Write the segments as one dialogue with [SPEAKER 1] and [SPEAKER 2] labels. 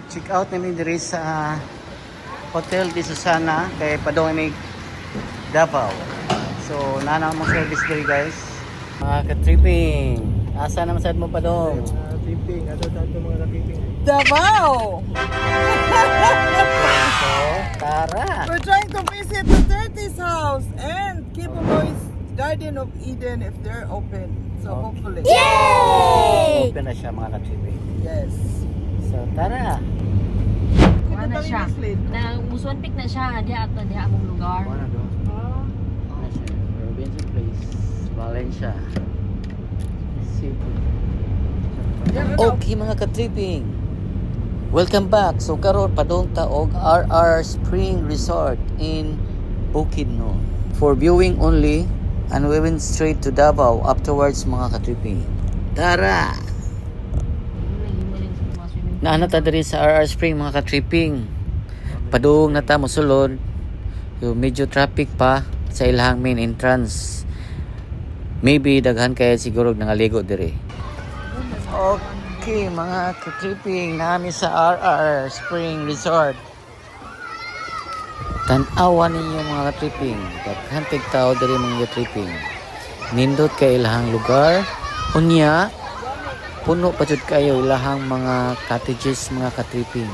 [SPEAKER 1] Check out namin diri sa Hotel de Susana kay padong may Davao. So nana mo service diri guys. Mga ka-tripping. Asa naman sad mo padong?
[SPEAKER 2] Tripping, ato mga ka-tripping.
[SPEAKER 3] Davao!
[SPEAKER 1] So, tara.
[SPEAKER 3] We're trying to visit the 30's house and Kibuloy's Garden of Eden if they're open. So hopefully.
[SPEAKER 1] Yay! Open na siya mga ka-tripping.
[SPEAKER 3] Yes.
[SPEAKER 1] So tara.
[SPEAKER 4] Wala siya. Na musuan pick na siya dia ato dia among lugar.
[SPEAKER 1] Wala do. Ano siya? Robinson Place, Valencia. City. Okay mga ka-tripping. Welcome back. So karon padong ta og RR Spring Resort in Bukidnon. For viewing only and we went straight to Davao afterwards mga ka-tripping. Tara. Naana ta diri sa RR Spring mga ka-tripping. Padung na ta mosulod. Yung medyo traffic pa sa ilahang main entrance. Maybe daghan kaya siguro nangaligo diri. Okay mga ka-tripping, nami sa RR Spring Resort. Tan-awa ninyo mga ka-tripping. Daghan tig tao diri mga ka-tripping. Nindot kay ilahang lugar. Unya puno pa jud kayo ilahang mga cottages mga ka-tripping.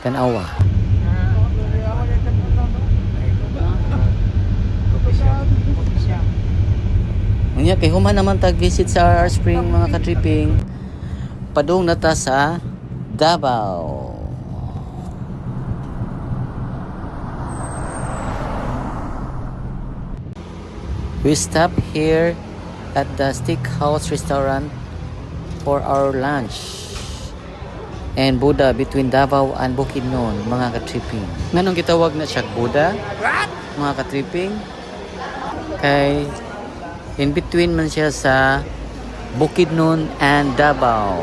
[SPEAKER 1] Tan-awa. Unya kay human naman tag visit sa RR Spring mga ka-tripping. Padung na ta sa Davao. We stop here at the Steakhouse Restaurant for our lunch and Buddha between Davao and Bukidnon mga ka-tripping. Nganong gitawag na siya Buddha? Mga ka-tripping? Kay in between man siya sa Bukidnon and Davao.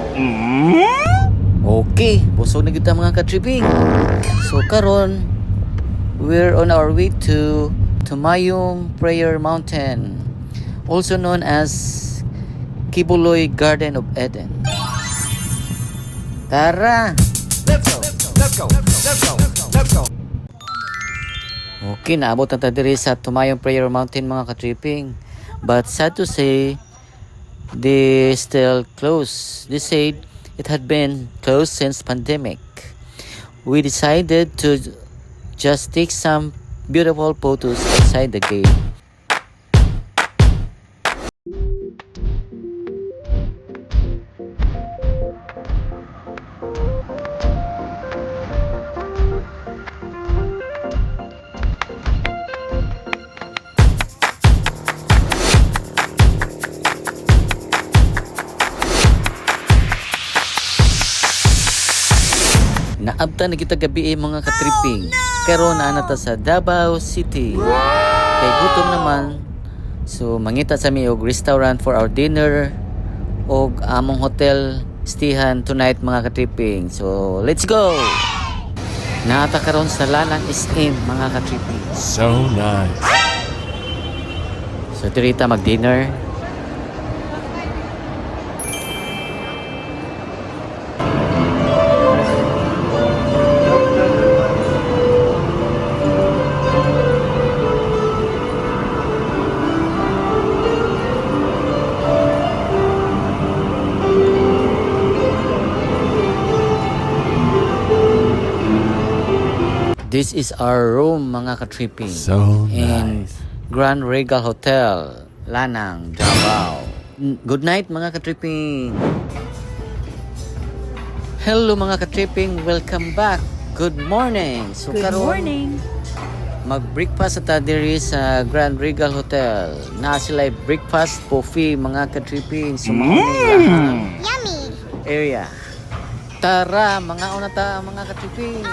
[SPEAKER 1] Okay, busog na kita mga ka-tripping. So karon we're on our way to Tumayong Prayer Mountain, also known as Kibuloy Garden of Eden. Tara!
[SPEAKER 2] Let's go! Let's go! Let's go! Let's go!
[SPEAKER 1] Okay, naabot na tayo diri sa Tumayong Prayer Mountain mga ka-tripping. But sad to say, they still closed. They said it had been closed since pandemic. We decided to just take some beautiful photos outside the gate. Naabta na kita gabi mga ka-tripping. Karon na ta sa Davao City. Kay gutom naman. So mangita sa mi og restaurant for our dinner og among hotel stayhan tonight mga ka-tripping. So let's go. Naata karon sa Lanang SM mga ka-tripping.
[SPEAKER 2] So nice.
[SPEAKER 1] So dirita mag-dinner. This is our room mga ka-tripping.
[SPEAKER 2] So
[SPEAKER 1] In Grand Regal Hotel, Lanang, Davao. Good night mga ka-tripping. Hello mga ka-tripping, welcome back. Good morning. So karon mag-breakfast ta diri sa Grand Regal Hotel. Na sila breakfast buffet mga ka-tripping. Yummy! Area. Tara, mga una ta mga ka-tripping.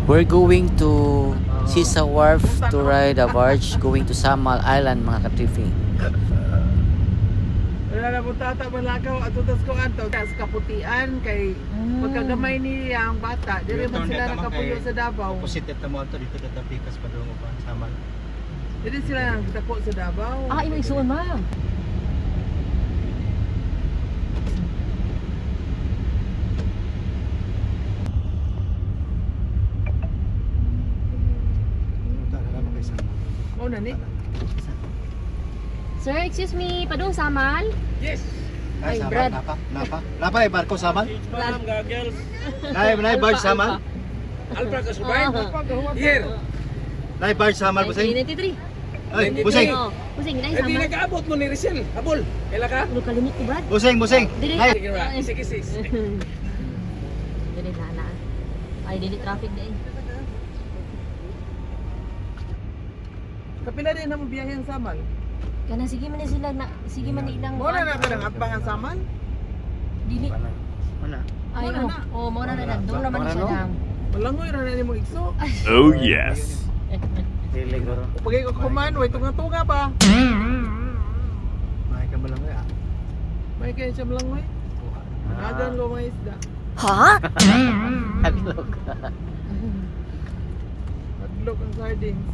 [SPEAKER 1] We're going to Sisa Wharf to ride a barge going to Samal Island mga ka-tripping.
[SPEAKER 3] Wala na po tata malakaw at utas ko ato. Tas kaputian kay pagkagamay niya ang bata. Dili man sila nakapuyo sa Davao.
[SPEAKER 5] Opposite at mo dito dito pikas pa doon pa sama.
[SPEAKER 3] Dili sila nagtapo sa Davao.
[SPEAKER 4] Ah, imong isuon ma'am.
[SPEAKER 3] Oh na ni.
[SPEAKER 4] Sir, excuse me, padung Samal?
[SPEAKER 5] Yes.
[SPEAKER 4] Ay,
[SPEAKER 5] Ay,
[SPEAKER 4] Brad.
[SPEAKER 5] Napa ay barko saman? Nay barge saman?
[SPEAKER 2] Alpra ka subay? Here.
[SPEAKER 5] Nay barge saman busing?
[SPEAKER 4] 93.
[SPEAKER 5] Ay, busing.
[SPEAKER 4] Oh, busing, dai
[SPEAKER 2] Eh di
[SPEAKER 4] Samal.
[SPEAKER 2] nag-aabot mo ni Rizal. Habol. Kailan ka?
[SPEAKER 4] Ano kalimot ko, Brad?
[SPEAKER 5] Busing.
[SPEAKER 4] Dili.
[SPEAKER 5] Nay,
[SPEAKER 2] Sige ra. Isik-isik.
[SPEAKER 4] Dili na. Ay, dili traffic di.
[SPEAKER 3] Kapila din na mo biyahe ang Samal.
[SPEAKER 4] Kana sige man ni sila na sige man ni ilang.
[SPEAKER 3] Mo na ka nang atbang ang Samal.
[SPEAKER 4] Dili.
[SPEAKER 1] Mana?
[SPEAKER 4] Ay,
[SPEAKER 3] Mo na
[SPEAKER 4] oh.
[SPEAKER 3] na.
[SPEAKER 4] Oh, mo na doon naman
[SPEAKER 1] Mo na,
[SPEAKER 4] siya
[SPEAKER 1] no?
[SPEAKER 4] lang.
[SPEAKER 3] Malangoy ra na nimo igso.
[SPEAKER 2] Oh yes.
[SPEAKER 1] Dili guro.
[SPEAKER 3] Pagay ko kumain, way tunga-tunga pa.
[SPEAKER 5] may ka lang ya.
[SPEAKER 3] May kaya siya malangoy. Nagan ko mga isda.
[SPEAKER 1] Hadlok.
[SPEAKER 3] Adlok ang sardines.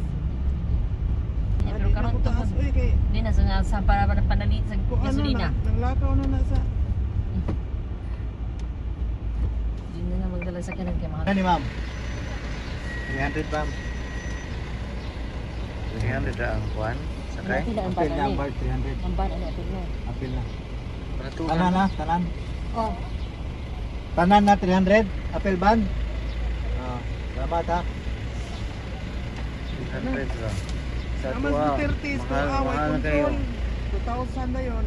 [SPEAKER 4] Pero karon to
[SPEAKER 3] taas oy kay
[SPEAKER 4] di na sa para panali sa
[SPEAKER 3] ko ano
[SPEAKER 4] gasolina.
[SPEAKER 3] na, nanglakaw na sa
[SPEAKER 4] Di na magdala sa kanan kay mga.
[SPEAKER 5] Ano ni ma'am? 300 ma'am.
[SPEAKER 1] 300 ra ang kuan. Sakay.
[SPEAKER 4] Pila ang
[SPEAKER 5] Apil na
[SPEAKER 4] bata
[SPEAKER 5] ang
[SPEAKER 4] ni?
[SPEAKER 5] barge 300.
[SPEAKER 4] Ang bata na apil na.
[SPEAKER 5] Apil na.
[SPEAKER 1] Baratuhan.
[SPEAKER 5] Tanan na, tanan.
[SPEAKER 4] Oh,
[SPEAKER 5] Tanan na 300. Apil ban? Ah, salamat ha.
[SPEAKER 1] 300 ra. Sa
[SPEAKER 3] naman
[SPEAKER 1] tuwa.
[SPEAKER 3] sa 30s kung
[SPEAKER 1] Mahal
[SPEAKER 3] away
[SPEAKER 1] na kayo.
[SPEAKER 3] control. 2,000 na yon.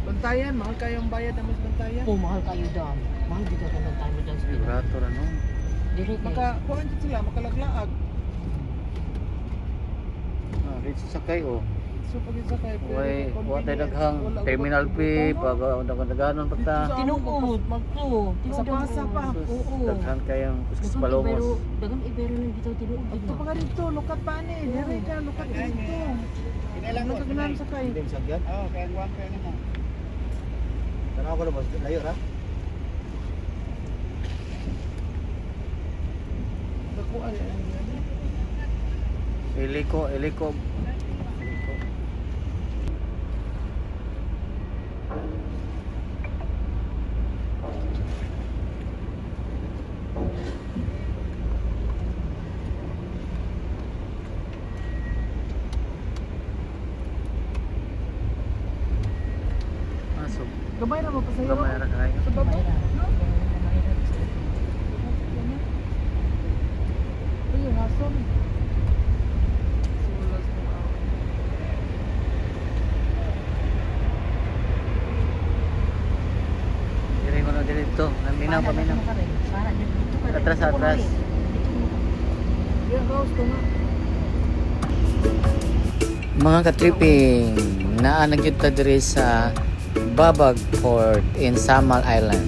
[SPEAKER 3] Bantayan, mahal kayong bayad na mas bantayan.
[SPEAKER 4] oh mahal kayo daw. Mahal dito ka ng time dyan sa Pinas.
[SPEAKER 1] Barato ra no.
[SPEAKER 4] Dili kay.
[SPEAKER 3] Kuhaan dyan sila, makalaglaag.
[SPEAKER 1] Ah, dito sakay oh.
[SPEAKER 3] So pag isa kayo,
[SPEAKER 1] Way, wa tay daghang terminal fee pag daghan pa ta.
[SPEAKER 4] Tinuod, magto.
[SPEAKER 3] Sa pasa pa.
[SPEAKER 4] Oo.
[SPEAKER 1] Daghan kayang kuskus
[SPEAKER 4] Dagang
[SPEAKER 1] palomos.
[SPEAKER 4] ibero, dagang ibero lang dito tinuod
[SPEAKER 3] Ito
[SPEAKER 4] dito.
[SPEAKER 3] pa ka dito, lukat pa ni. Dere ka, lukat ka dito. Nagkaganan sa kayo.
[SPEAKER 5] Hindi sagyan. Oo, kaya kuwan kayo na. Tanaw ko boss, layo ra.
[SPEAKER 3] Nakuha niya.
[SPEAKER 1] Iliko. So,
[SPEAKER 3] Gamay na mo pa sa'yo.
[SPEAKER 1] gamay ra kayo.
[SPEAKER 3] Sa baba. Ay, yung hason. Sulas mo ako.
[SPEAKER 1] Diri mo na dito. Minaw pa minaw.
[SPEAKER 4] Para dito ka.
[SPEAKER 1] Atras.
[SPEAKER 3] Yan, Rose, ito nga.
[SPEAKER 1] Mga ka-tripping, naanag ta diri sa Babag Port in Samal Island.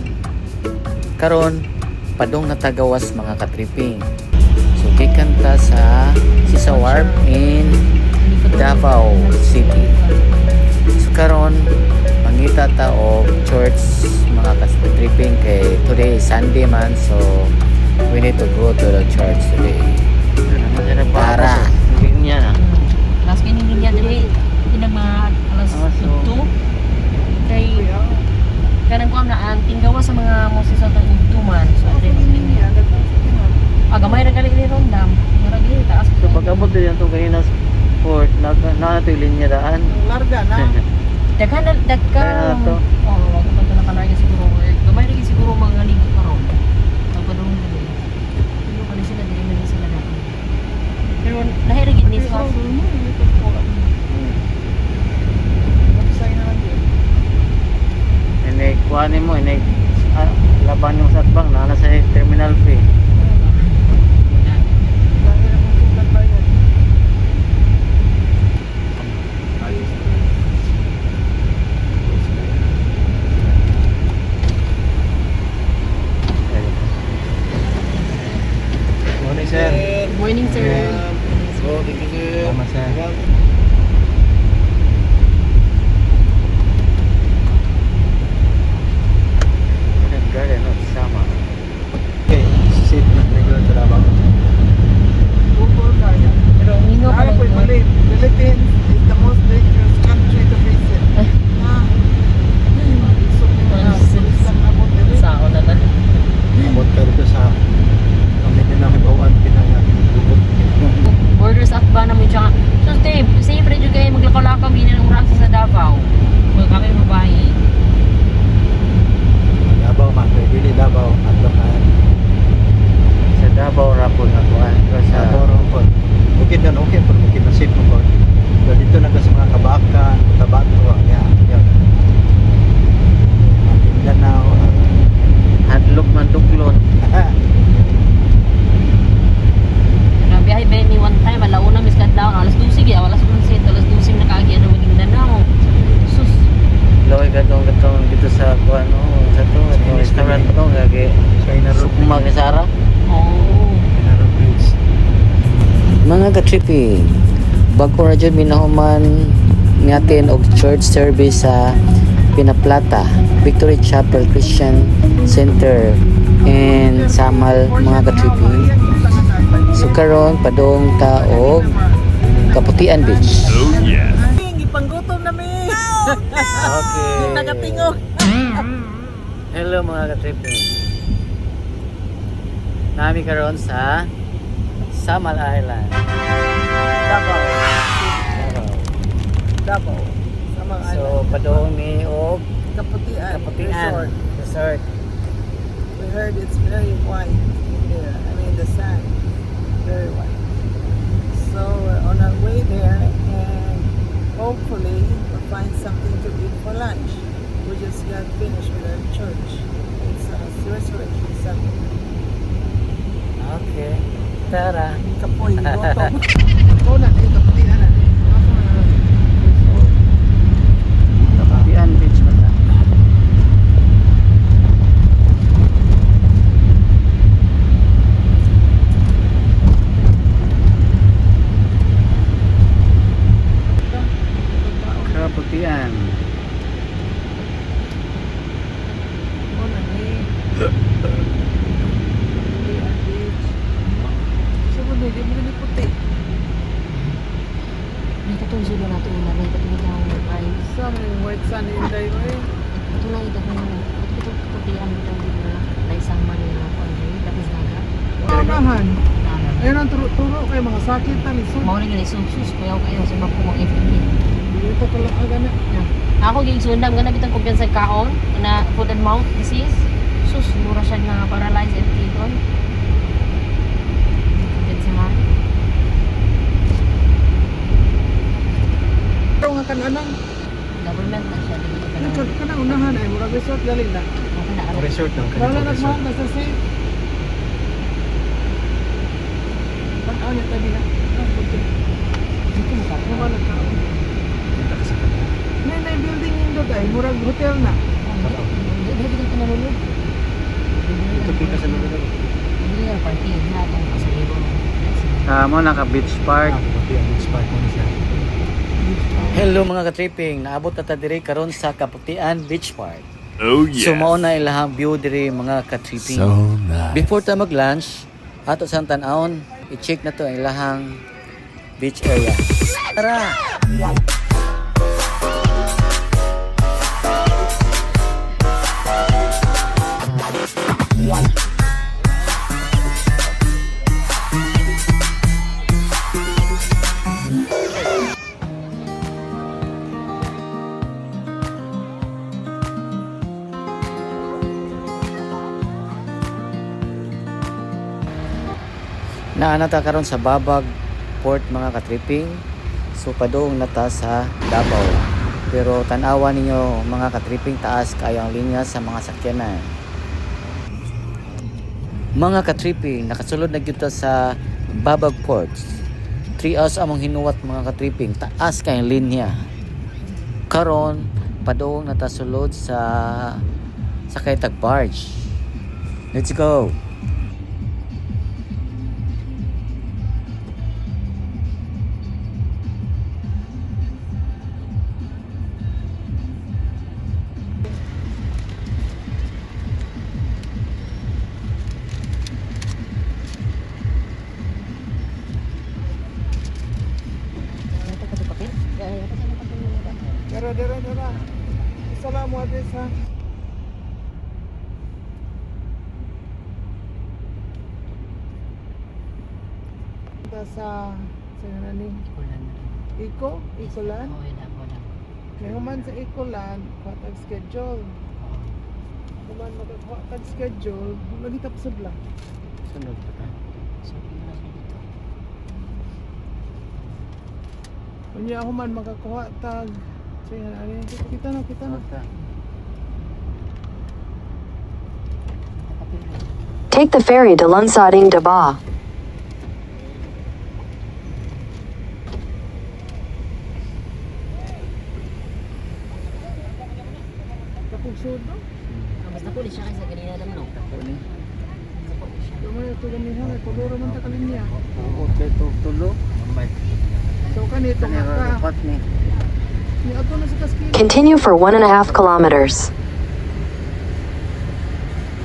[SPEAKER 1] Karon padung natagawas mga ka-tripping. So gikan ta sa Sisa Wharf in Davao City. So karon mangita ta og church mga ka-tripping kay today is Sunday man, so we need to go to the church today. Tara. Linya na.
[SPEAKER 4] Last kini niya dili pinag mga alas
[SPEAKER 1] Ah, so-
[SPEAKER 4] 7 kay kanang ko na ang tinggawa sa mga Moses sa tagtuman. So dili magtinga. Agamay ra gali ni rondam. Mura dili taas.
[SPEAKER 1] So pag-abot din to kanina sa port, na ito yung linya daan.
[SPEAKER 3] Larga na.
[SPEAKER 4] Daghan
[SPEAKER 1] Kaya na to.
[SPEAKER 4] Dahil rin ni sa
[SPEAKER 1] Inig kuhanin mo, inig laban yung satbang na sa terminal fee.
[SPEAKER 5] Morning, sir.
[SPEAKER 4] Good morning, sir.
[SPEAKER 5] Salamat, sir.
[SPEAKER 1] Garden of Sama.
[SPEAKER 5] Okay, safe na regular sa Davao.
[SPEAKER 3] Pero
[SPEAKER 4] Mingo pa
[SPEAKER 3] ako
[SPEAKER 4] rin.
[SPEAKER 3] mali. Philippines is the most dangerous country to visit.
[SPEAKER 4] Sao na na.
[SPEAKER 5] Abot ka dito sa kami din namin bawan pinangagubot.
[SPEAKER 4] Borders at ba namin siya. So, Steve, safe rin yung kayo maglakaw-lakaw gini ng oras sa Davao. Kung kami babae.
[SPEAKER 5] Davao man, dili Davao at Bacan.
[SPEAKER 1] Sa Davao rapon nga kuhan ko sa
[SPEAKER 5] Davao ron po. Okay doon, okay po, okay na safe po. So dito na sa mga Kabakan, Tabato, yan. Mindanao.
[SPEAKER 1] Hadlok man Duklon.
[SPEAKER 4] Nabiyahe ba ni one time, alauna miskat daw, alas 12 ya, alas 11, alas 12 na kaagi ano maging Danao. Sus.
[SPEAKER 1] Loy katong dito sa kuhan sa to, sa restaurant to gagi.
[SPEAKER 5] China Road.
[SPEAKER 1] Sukma kay Sara.
[SPEAKER 4] Oh.
[SPEAKER 5] China Road Bridge.
[SPEAKER 1] Mga ka-tripping, bago na dyan minahuman natin og church service sa Pinaplata, Victory Chapel Christian Center in Samal, mga ka-tripping. So karon padong ta og Kaputian Beach.
[SPEAKER 3] Ipanggutom namin.
[SPEAKER 1] Okay.
[SPEAKER 3] Nagatingog.
[SPEAKER 1] Hello mga ka-tripping. Nami karon sa Samal Island.
[SPEAKER 3] Davao. Davao. Sa mga
[SPEAKER 1] So padong ni og
[SPEAKER 3] Kaputian.
[SPEAKER 1] Kaputian Resort.
[SPEAKER 3] We heard it's very white in there. I mean the sand. Very white. So we're on our way there and hopefully we'll find something to eat for lunch. We just got finished with our church. It's a resurrection Sunday.
[SPEAKER 1] Okay. Tara.
[SPEAKER 3] Kapoy, bottom. Ikaw na, Kaputian na.
[SPEAKER 1] Kaputian Beach ba ta? Kaputian.
[SPEAKER 3] Ikaw na, Kaputian Beach. Sabi mo, di mo na puti.
[SPEAKER 4] May katong sila nato na may katong daw ay
[SPEAKER 3] Some white sun in there, eh.
[SPEAKER 4] katulay ito kung katong kaputian daw dito na dahil sama nila ko ay tapos naga.
[SPEAKER 3] Unahan.
[SPEAKER 4] Nana.
[SPEAKER 3] Ayun ang turo kayo, mga sakit na ni Sun.
[SPEAKER 4] Mao rin gali sus kuyaw kayo sa mga kumang FB.
[SPEAKER 3] Dito pala agad na.
[SPEAKER 4] Ako gig sundam gana bitang kumpiyansa sa kaon na foot and mouth disease. Sus mura siya nga paralyzed and kidon. Kumpiyansa man.
[SPEAKER 3] Pero nga kananan,
[SPEAKER 4] Government na siya dito ka na.
[SPEAKER 3] kana unahan ay murag resort galing na.
[SPEAKER 4] Okay na alam.
[SPEAKER 5] Resort ng
[SPEAKER 3] Wala nagmahal na sa safe. Pag-aw niya tabi na.
[SPEAKER 4] Dito mo ka.
[SPEAKER 3] Naman nagkaon. Nay building nindo kay murag hotel na.
[SPEAKER 4] Dito ka na lulod.
[SPEAKER 5] Ito pika sa lugar.
[SPEAKER 4] Hindi na parking na itong pasahero.
[SPEAKER 1] Mo naka beach park.
[SPEAKER 5] Kaputian Beach Park mo siya.
[SPEAKER 1] Hello mga ka-tripping, naabot na ta diri karon sa Kaputian Beach Park.
[SPEAKER 2] Oh yes.
[SPEAKER 1] So mao na ilahang view diri mga ka-tripping.
[SPEAKER 2] So nice.
[SPEAKER 1] Before ta mag-lunch, ato sang tan-awon, i-check na to ang ilahang beach area. Tara. Naana ta karon sa Babag airport mga katripping. So padung na ta sa Davao. Pero tanawa ninyo mga katripping, taas kayang linya sa mga sakyanan. Mga katripping, nakasulod na gyud ta sa Babag Port. 3 hours among hinuwat mga katripping, taas kayang linya. Karon padung na ta sulod sa sakay tag barge. Let's go.
[SPEAKER 3] Dara. Assalamualaikum sa. Sa nani? Ikolan? Kaya man sa Ikolan, patag schedule. Kuman magkakatag schedule, magitap sa bla.
[SPEAKER 1] Sunod pa ta.
[SPEAKER 3] Kunya ako man makakuha tag. Kita na.
[SPEAKER 6] Take the ferry to Lunsading Daba.
[SPEAKER 3] Kapag sud no?
[SPEAKER 4] Basta po siya kasi kanina naman no.
[SPEAKER 1] Kuni.
[SPEAKER 3] Kamay ito ganihan, tuluro man ta kalinya.
[SPEAKER 1] Uot kay tulo.
[SPEAKER 3] So kanito nga ka.
[SPEAKER 1] Dapat ni.
[SPEAKER 3] Ni ato na sa kaskil.
[SPEAKER 6] Continue for 1.5 kilometers.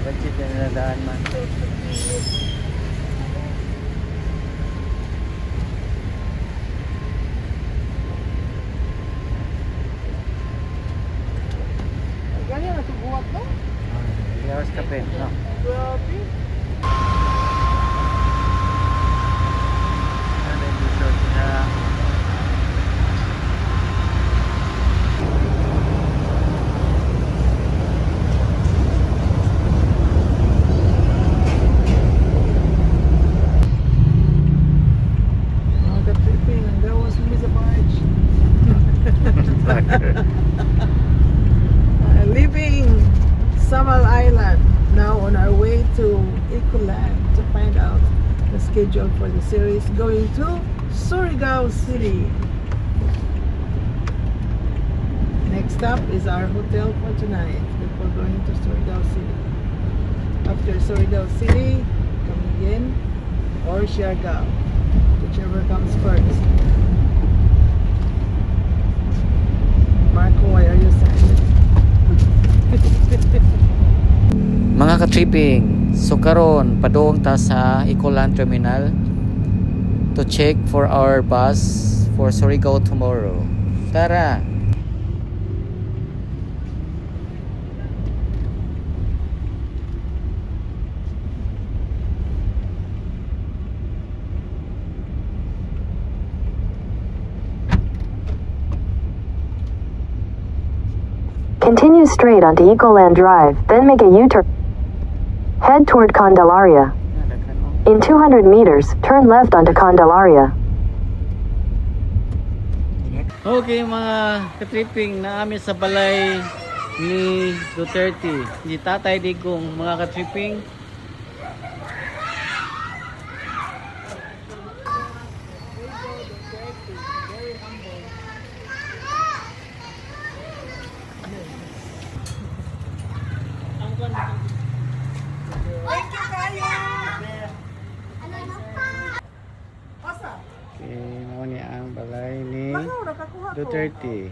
[SPEAKER 1] Budget na nadaan man.
[SPEAKER 3] Ganyan na tubuhat no?
[SPEAKER 1] Hours ka pa, no?
[SPEAKER 3] Grabe. Mga ka-tripping, ang gawas mo sa barge. Leaving Samal Island, now on our way to Ikolan to find out the schedule for the series going to Surigao City. Next stop is our hotel for tonight before going to Surigao City. After Surigao City, Camiguin or Siargao, whichever comes first. Marco, why are you silent?
[SPEAKER 1] Mga ka-tripping, so karon padung ta sa Ikolan Terminal to check for our bus for Surigao tomorrow. Tara!
[SPEAKER 6] Continue straight onto Ecoland Drive, then make a U-turn. Head toward Candelaria. In 200 meters, turn left onto Candelaria.
[SPEAKER 1] Okay mga ka-tripping, naami sa balay ni Duterte. Ni Tatay Digong mga ka-tripping. Okay, mo ni ang balay ni Duterte.